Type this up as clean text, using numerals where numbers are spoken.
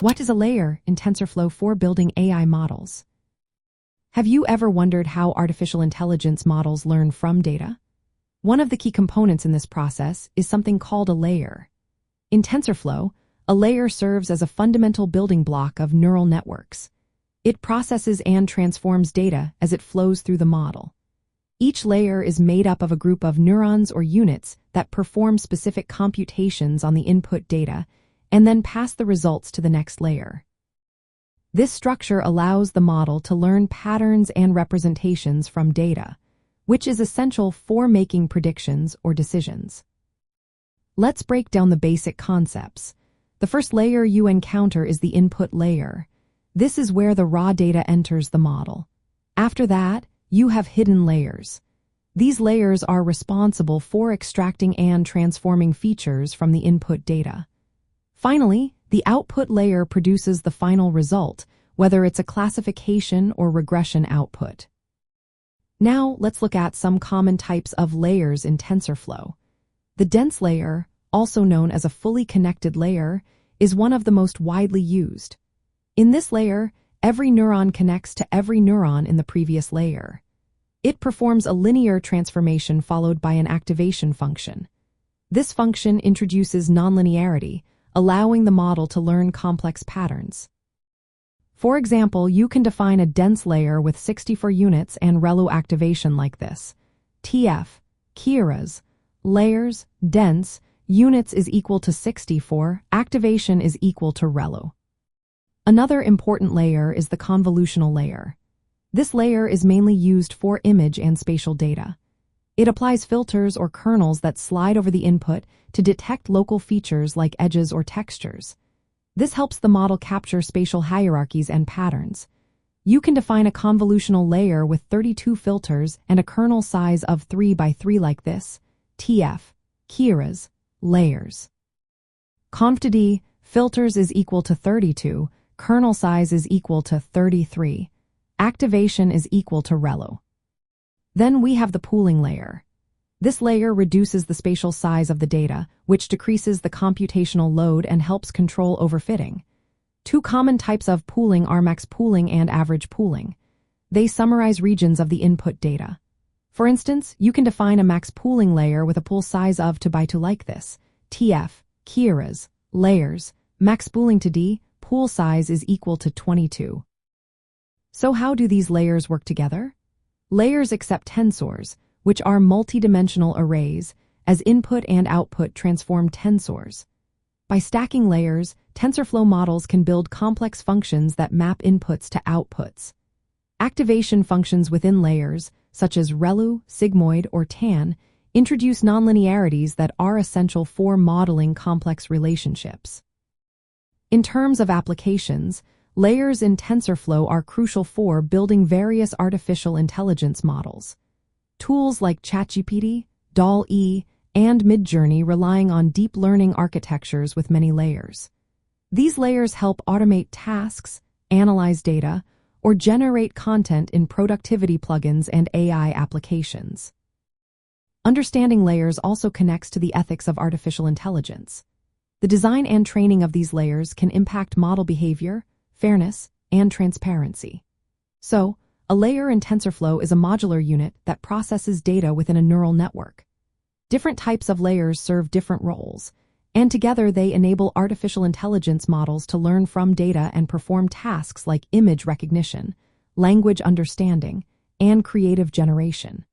What is a layer in TensorFlow for building AI models? Have you ever wondered how artificial intelligence models learn from data? One of the key components in this process is something called a layer. In TensorFlow, a layer serves as a fundamental building block of neural networks. It processes and transforms data as it flows through the model. Each layer is made up of a group of neurons or units that perform specific computations on the input data and then pass the results to the next layer. This structure allows the model to learn patterns and representations from data, which is essential for making predictions or decisions. Let's break down the basic concepts. The first layer you encounter is the input layer. This is where the raw data enters the model. After that, you have hidden layers. These layers are responsible for extracting and transforming features from the input data. Finally, the output layer produces the final result, whether it's a classification or regression output. Now, let's look at some common types of layers in TensorFlow. The dense layer, also known as a fully connected layer, is one of the most widely used. In this layer, every neuron connects to every neuron in the previous layer. It performs a linear transformation followed by an activation function. This function introduces nonlinearity, allowing the model to learn complex patterns. For example, you can define a dense layer with 64 units and ReLU activation like this. TF, Keras, layers, dense, units is equal to 64, activation is equal to ReLU. Another important layer is the convolutional layer. This layer is mainly used for image and spatial data. It applies filters or kernels that slide over the input to detect local features like edges or textures. This helps the model capture spatial hierarchies and patterns. You can define a convolutional layer with 32 filters and a kernel size of 3 by 3 like this. TF, Keras, layers. Conv2D, filters is equal to 32, kernel size is equal to 33. Activation is equal to ReLU. Then we have the pooling layer. This layer reduces the spatial size of the data, which decreases the computational load and helps control overfitting. Two common types of pooling are max pooling and average pooling. They summarize regions of the input data. For instance, you can define a max pooling layer with a pool size of 2 by 2 like this. TF, Keras, layers, max pooling to D, pool size is equal to 22. So how do these layers work together? Layers accept tensors, which are multidimensional arrays, as input and output transform tensors. By stacking layers, TensorFlow models can build complex functions that map inputs to outputs. Activation functions within layers, such as ReLU, sigmoid, or tan, introduce nonlinearities that are essential for modeling complex relationships. In terms of applications, layers in TensorFlow are crucial for building various artificial intelligence models. Tools like ChatGPT, DALL, and Midjourney relying on deep learning architectures with many layers. These layers help automate tasks, analyze data, or generate content in productivity plugins and AI applications. Understanding layers also connects to the ethics of artificial intelligence. The design and training of these layers can impact model behavior, fairness, and transparency. So, a layer in TensorFlow is a modular unit that processes data within a neural network. Different types of layers serve different roles, and together they enable artificial intelligence models to learn from data and perform tasks like image recognition, language understanding, and creative generation.